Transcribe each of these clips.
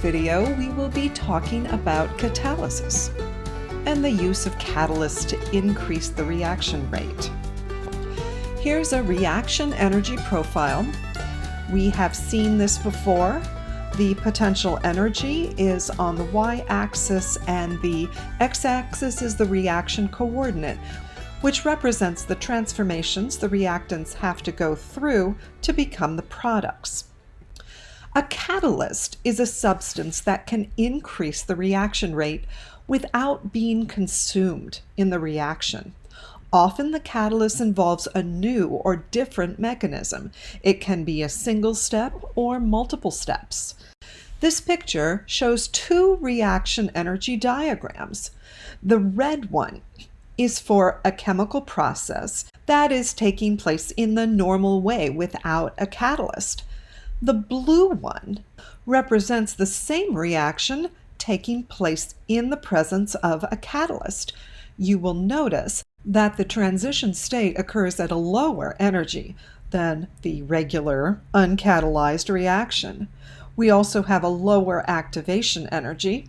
video, we will be talking about catalysis and the use of catalysts to increase the reaction rate. Here's a reaction energy profile. We have seen this before. The potential energy is on the y-axis and the x-axis is the reaction coordinate, which represents the transformations the reactants have to go through to become the products. A catalyst is a substance that can increase the reaction rate without being consumed in the reaction. Often the catalyst involves a new or different mechanism. It can be a single step or multiple steps. This picture shows two reaction energy diagrams. The red one is for a chemical process that is taking place in the normal way without a catalyst. The blue one represents the same reaction taking place in the presence of a catalyst. You will notice that the transition state occurs at a lower energy than the regular uncatalyzed reaction. We also have a lower activation energy.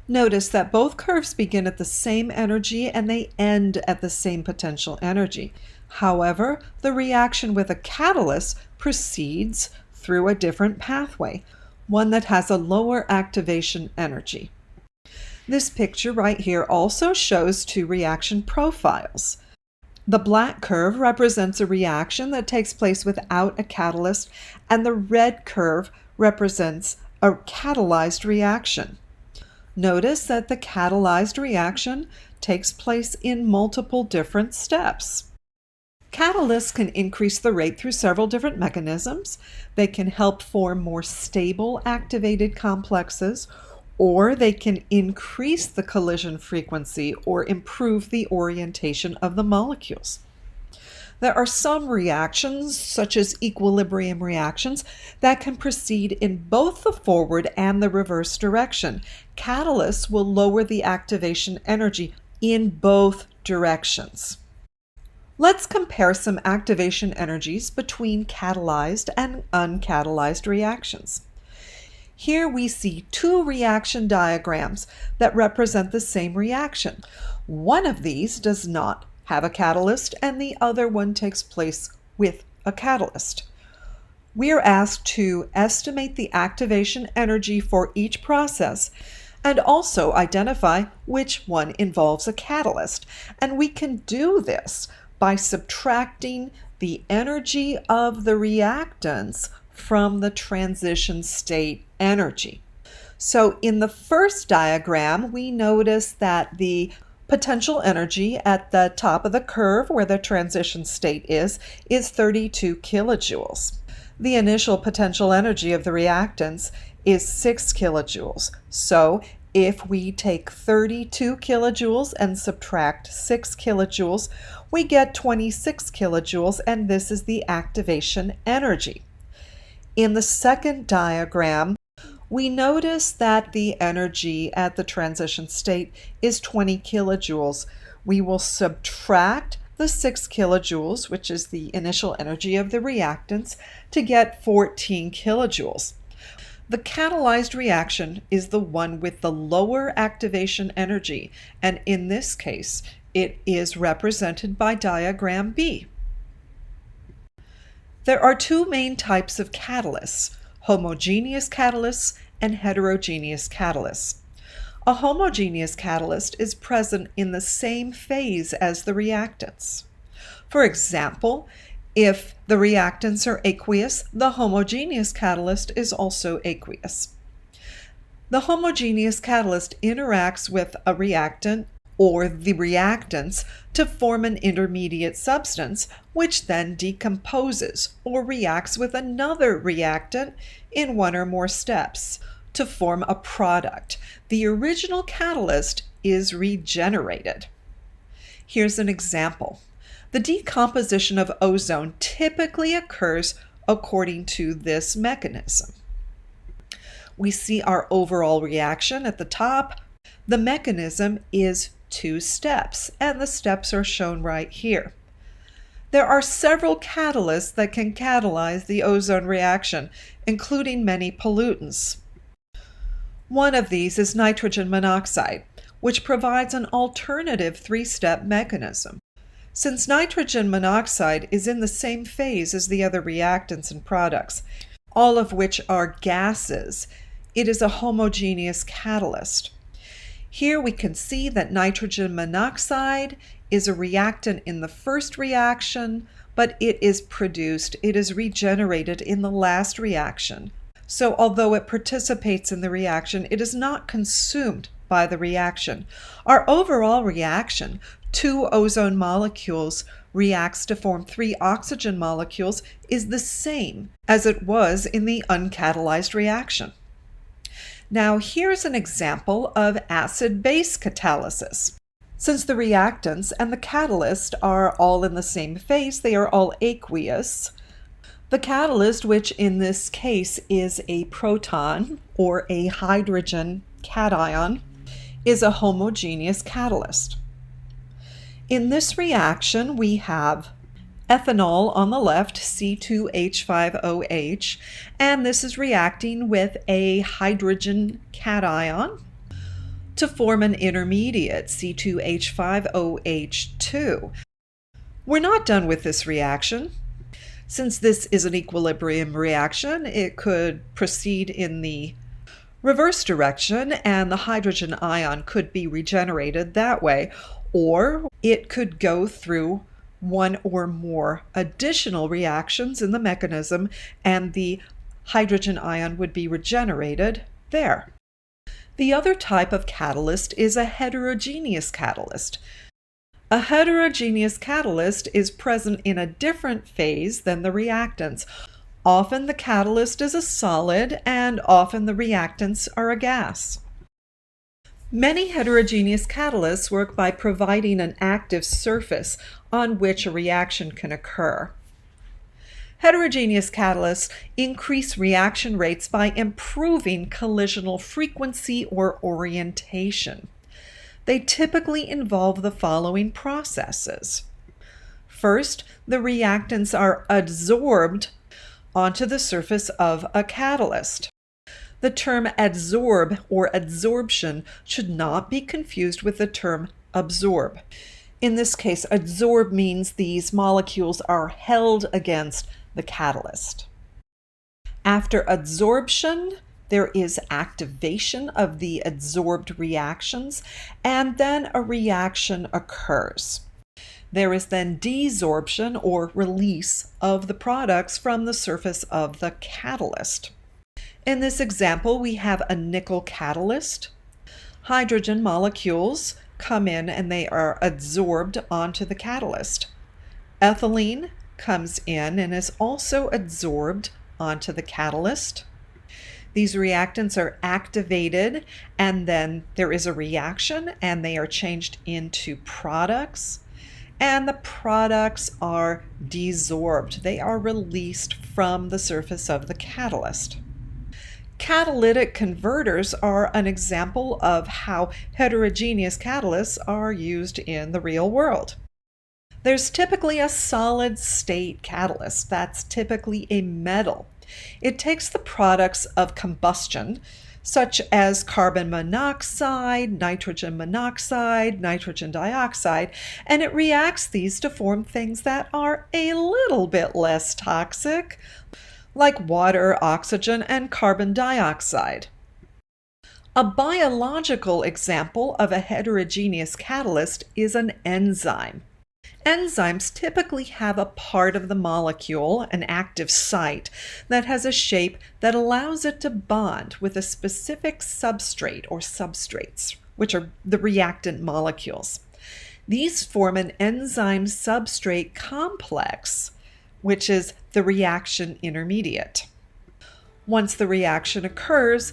Notice that both curves begin at the same energy and they end at the same potential energy. However, the reaction with a catalyst proceeds through a different pathway, one that has a lower activation energy. This picture right here also shows two reaction profiles. The black curve represents a reaction that takes place without a catalyst, and the red curve represents a catalyzed reaction. Notice that the catalyzed reaction takes place in multiple different steps. Catalysts can increase the rate through several different mechanisms. They can help form more stable activated complexes, or they can increase the collision frequency or improve the orientation of the molecules. There are some reactions, such as equilibrium reactions, that can proceed in both the forward and the reverse direction. Catalysts will lower the activation energy in both directions. Let's compare some activation energies between catalyzed and uncatalyzed reactions. Here we see two reaction diagrams that represent the same reaction. One of these does not have a catalyst and the other one takes place with a catalyst. We are asked to estimate the activation energy for each process and also identify which one involves a catalyst. And we can do this by subtracting the energy of the reactants from the transition state energy. So in the first diagram, we notice that the potential energy at the top of the curve where the transition state is 32 kilojoules. The initial potential energy of the reactants is 6 kilojoules. So if we take 32 kilojoules and subtract 6 kilojoules, we get 26 kilojoules, and this is the activation energy. In the second diagram, we notice that the energy at the transition state is 20 kilojoules. We will subtract the 6 kilojoules, which is the initial energy of the reactants, to get 14 kilojoules. The catalyzed reaction is the one with the lower activation energy, and in this case, it is represented by diagram B. There are two main types of catalysts: homogeneous catalysts and heterogeneous catalysts. A homogeneous catalyst is present in the same phase as the reactants. For example, if the reactants are aqueous, the homogeneous catalyst is also aqueous. The homogeneous catalyst interacts with a reactant or the reactants to form an intermediate substance, which then decomposes or reacts with another reactant in one or more steps to form a product. The original catalyst is regenerated. Here's an example. The decomposition of ozone typically occurs according to this mechanism. We see our overall reaction at the top. The mechanism is 2 steps, and the steps are shown right here. There are several catalysts that can catalyze the ozone reaction, including many pollutants. One of these is nitrogen monoxide, which provides an alternative three-step mechanism. Since nitrogen monoxide is in the same phase as the other reactants and products, all of which are gases, it is a homogeneous catalyst. Here we can see that nitrogen monoxide is a reactant in the first reaction, but it is regenerated in the last reaction. So although it participates in the reaction, it is not consumed by the reaction. Our overall reaction, 2 ozone molecules reacts to form 3 oxygen molecules, is the same as it was in the uncatalyzed reaction. Now here's an example of acid-base catalysis. Since the reactants and the catalyst are all in the same phase, they are all aqueous. The catalyst, which in this case is a proton or a hydrogen cation, is a homogeneous catalyst. In this reaction, we have ethanol on the left, C2H5OH, and this is reacting with a hydrogen cation to form an intermediate, C2H5OH2. We're not done with this reaction. Since this is an equilibrium reaction, it could proceed in the reverse direction, and the hydrogen ion could be regenerated that way, or it could go through one or more additional reactions in the mechanism, and the hydrogen ion would be regenerated there. The other type of catalyst is a heterogeneous catalyst. A heterogeneous catalyst is present in a different phase than the reactants. Often the catalyst is a solid, and often the reactants are a gas. Many heterogeneous catalysts work by providing an active surface on which a reaction can occur. Heterogeneous catalysts increase reaction rates by improving collisional frequency or orientation. They typically involve the following processes. First, the reactants are adsorbed onto the surface of a catalyst. The term adsorb or adsorption should not be confused with the term absorb. In this case, adsorb means these molecules are held against the catalyst. After adsorption, there is activation of the adsorbed reactions, and then a reaction occurs. There is then desorption or release of the products from the surface of the catalyst. In this example, we have a nickel catalyst. Hydrogen molecules come in and they are adsorbed onto the catalyst. Ethylene comes in and is also adsorbed onto the catalyst. These reactants are activated, and then there is a reaction and they are changed into products, and the products are desorbed. They are released from the surface of the catalyst. Catalytic converters are an example of how heterogeneous catalysts are used in the real world. There's typically a solid state catalyst that's typically a metal. It takes the products of combustion, such as carbon monoxide, nitrogen dioxide, and it reacts these to form things that are a little bit less toxic, like water, oxygen, and carbon dioxide. A biological example of a heterogeneous catalyst is an enzyme. Enzymes typically have a part of the molecule, an active site, that has a shape that allows it to bond with a specific substrate or substrates, which are the reactant molecules. These form an enzyme-substrate complex, which is the reaction intermediate. Once the reaction occurs,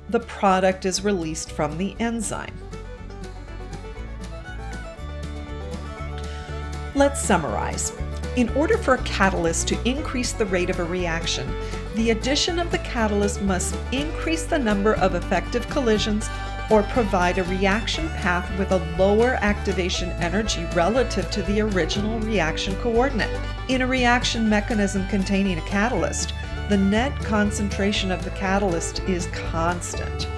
the product is released from the enzyme. Let's summarize. In order for a catalyst to increase the rate of a reaction, the addition of the catalyst must increase the number of effective collisions or provide a reaction path with a lower activation energy relative to the original reaction coordinate. In a reaction mechanism containing a catalyst, the net concentration of the catalyst is constant.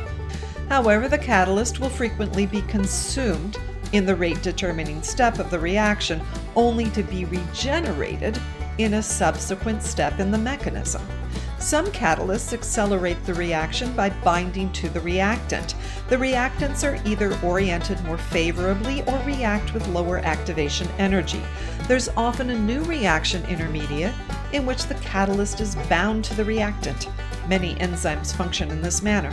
However, the catalyst will frequently be consumed in the rate-determining step of the reaction, only to be regenerated in a subsequent step in the mechanism. Some catalysts accelerate the reaction by binding to the reactant. The reactants are either oriented more favorably or react with lower activation energy. There's often a new reaction intermediate in which the catalyst is bound to the reactant. Many enzymes function in this manner.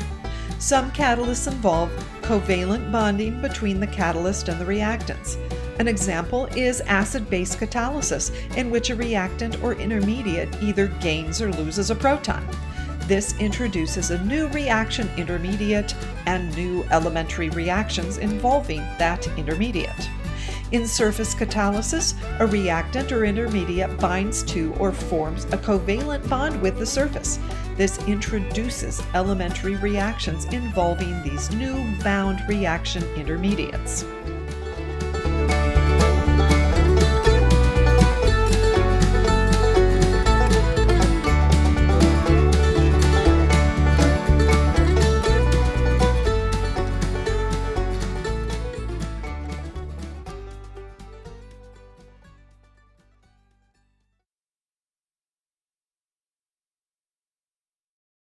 Some catalysts involve covalent bonding between the catalyst and the reactants. An example is acid-base catalysis, in which a reactant or intermediate either gains or loses a proton. This introduces a new reaction intermediate and new elementary reactions involving that intermediate. In surface catalysis, a reactant or intermediate binds to or forms a covalent bond with the surface. This introduces elementary reactions involving these new bound reaction intermediates.